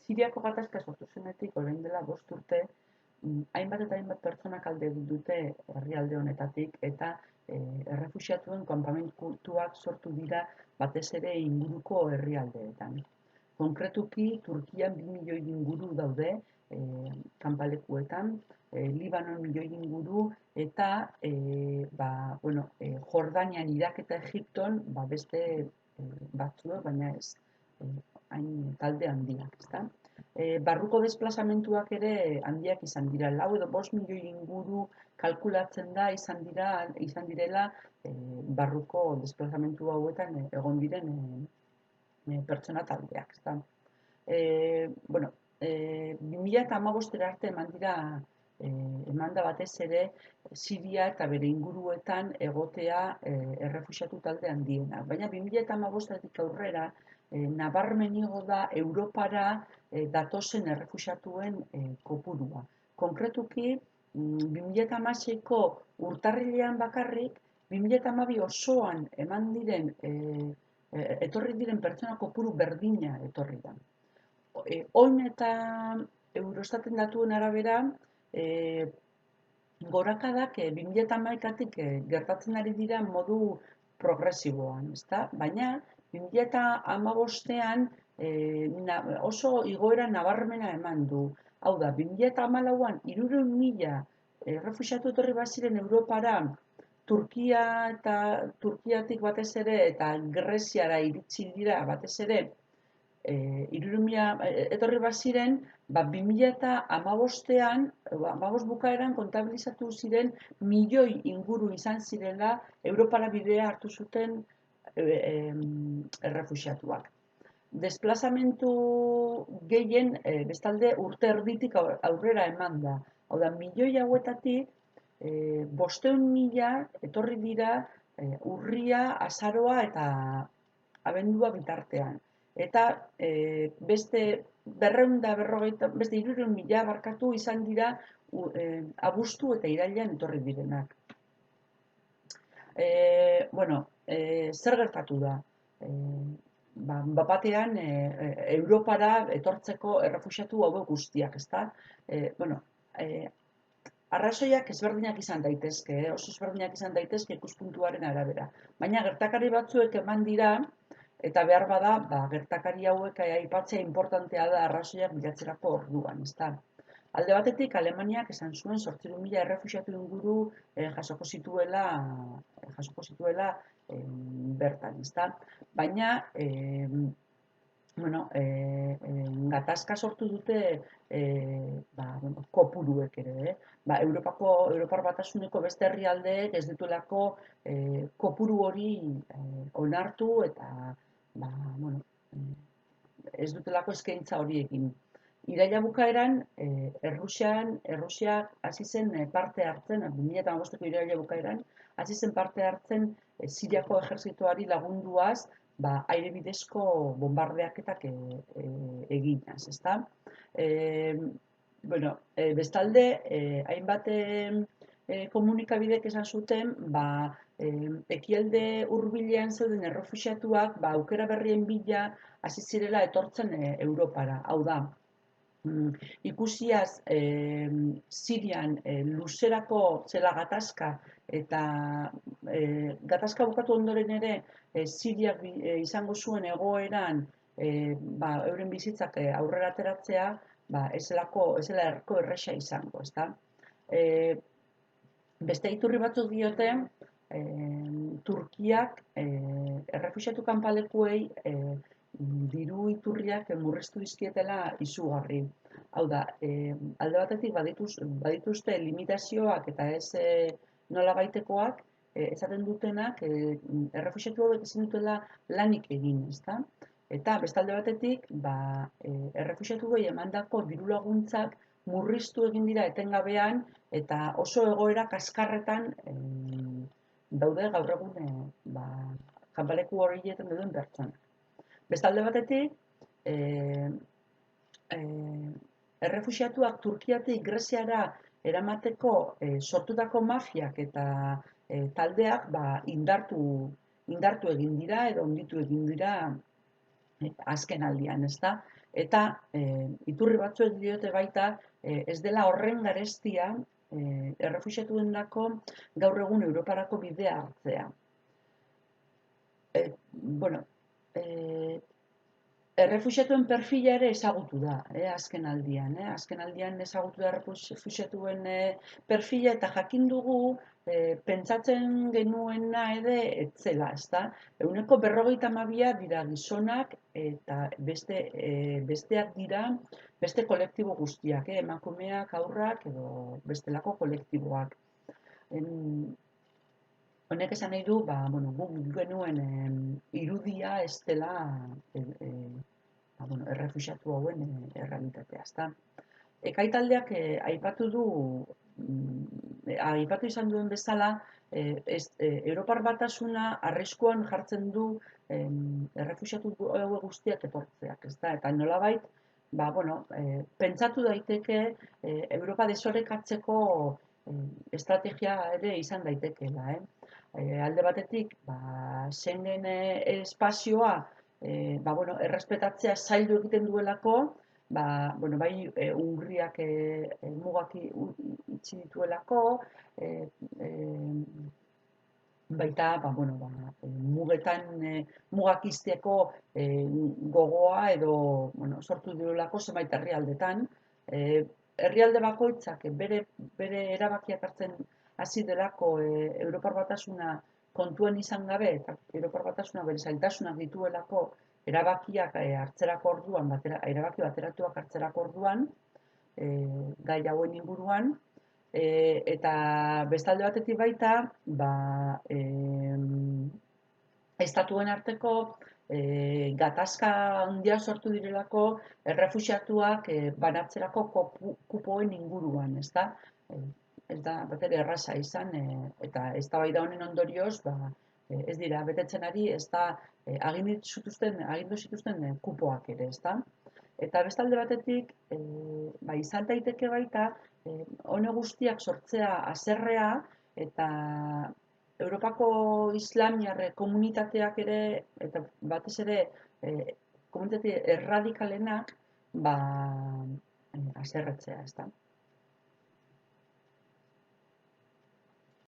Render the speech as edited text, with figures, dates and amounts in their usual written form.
Siriako gatazka sortu zenetik, orain dela 5 urte, hainbat eta hainbat pertsonak alde egin dute herrialde honetatik, eta errefuxiatuen kanpamentuak sortu dira batez ere inguruko herrialdeetan. Konkretuki, Turkian 2 milioi inguru daude kanpalekuetan, Libanon milioi inguru, eta Jordanian, Irak eta Egipton beste batzuek, baina ez hain talde handiak, ezta? Barruko desplazamentuak ere handiak izan dira, 4 edo 5 milioi inguru kalkulatzen da izan direla barruko desplazamentu hauetan egon diren pertsona taldeak, ezta? 2015 arte eman da batez ere Siria eta bere inguruetan egotea errefuxiatu talde handiena. Baina 2015 aurrera nabarmen igo da Europara datozen errefuxiatuen kopurua. Konkretuki, 2016ko urtarrilean bakarrik, 2012 osoan etorri diren pertsona kopuru berdina etorri da. Oin eta Eurostaten datuen arabera, gorakadak 2011tik gertatzen ari dira modu progresiboan, ezta? Baina 2015ean oso igoera nabarmena eman du. Hau da, 2014an 300.000 errefuxiatu etorri baziren Europara, Turkiatik batez ere eta Greziara iritsi dira batez ere 300.000 etorri baziren, 2015ean, 15 bukaeran kontabilizatu ziren milioi inguru izan zirela Europara bidea hartu zuten errefuxiatuak. Desplazamentu gehien bestalde urte erditik aurrera eman da. Hau da, milioi hauetatik 500.000 etorri dira urria, azaroa eta abendua bitartean. Eta beste 300.000 barkatu izan dira abuztu eta irailean etorri direnak. Zer gertatu da? Batean Europara etortzeko errefuxiatu hauek guztiak, ezta? Arrazoiak ezberdinak izan daitezke, oso ezberdinak izan daitezke ikuspuntuaren arabera. Baina gertakari batzuek eman dira, eta behar bada, gertakari hauek aipatzea inportantea da arrazoiak bilatzerako orduan, ezta? Alde batetik, Alemaniak esan zuen 800.000 errefuxiatu inguru jasoko zituela bertan, ezta? Baina, gatazka sortu dute kopuruek ere, Europar Batasuneko beste herrialdeek ez dituelako kopuru hori onartu eta ez dutelako eskaintza hori egin. Iraila bukaeran, Errusiak hasi zen parte hartzen, 2015ko iraila bukaeran, hasi zen parte hartzen Siriako ejertzitoari lagunduaz, aire bidezko bombardeaketak eginaz, ezta? Bestalde, hainbat komunikabidek esan zuten, ekialde hurbilean zeuden errefuxiatuak aukera berrien bila hasi zirela etortzen Europara. Hau da, ikusiaz Sirian luzerako zela gatazka, eta gatazka bukatu ondoren ere Siriak izango zuen egoeran euren bizitzak aurrera ateratzea, ez zela erresa izango, ezta? Beste iturri batzuk diote, Turkiak errefuxiatu kanpalekuei diru iturriak murriztu dizkietela izugarri. Hau da, alde batetik badituzte limitazioak eta ez nolabaitekoak, esaten dutenak errefuxiatu hauek ezin dutela lanik egin, ezta? Eta bestalde batetik, errefuxiatuei emandako diru laguntzak murriztu egin dira etengabean eta oso egoera kaskarretan daude gaur egun kanpaleku horietan dauden pertsonak. Bestalde batetik, errefuxiatuak Turkiatik Greziara eramateko sortutako mafiak eta taldeak indartu egin dira edo handitu egin dira azken aldian, ezta? Eta iturri batzuek diote baita ez dela horren garestia errefuxiatuendako gaur egun Europarako bidea hartzea. Bueno, errefuxiatuen perfila ere ezagutu da, azken aldian. Azken aldian ezagutu da errefuxiatuen perfila eta jakin dugu pentsatzen genuena ere etzela, ezta? 52% dira gizonak eta besteak dira beste kolektibo guztiak, emakumeak, haurrak edo bestelako kolektiboak. Honek esan nahi du, guk genuen irudia ez dela errefuxiatu hauen errealitatea, ezta? Ekaitaldeak aipatu izan duen bezala, Europar Batasuna arriskuan jartzen du errefuxiatu hauek guztiak etortzeak, ezta? Eta nolabait, pentsatu daiteke Europa desorekatzeko estrategia ere izan daitekeela, alde batetik, Schengen espazioa errespetatzea zaildu egiten duelako, bai Hungriak mugak itxi dituelako, baita mugetan mugak ixteko gogoa edo sortu duelako zenbait herrialdetan. Herrialde bakoitzak bere erabakiak hartzen hasi delako Europar Batasuna kontuan izan gabe, eta Europar Batasuna bere zailtasunak dituelako erabakiak hartzerako orduan, erabaki bateratuak hartzerako orduan, gai hauen inguruan, eta bestalde batetik baita, estatuen arteko gatazka handia sortu direlako errefuxiatuak banatzerako kupoen inguruan, ezta? Ez da batere erraza izan, eta eztabaida honen ondorioz, ez dira betetzen ari, ez da agindu zituzten kupoak ere, ezta? Eta bestalde batetik, izan daiteke baita, hone guztiak sortzea haserrea eta Europako islamiar komunitateak ere, eta batez ere komunitate erradikalenak, haserretzea, ezta?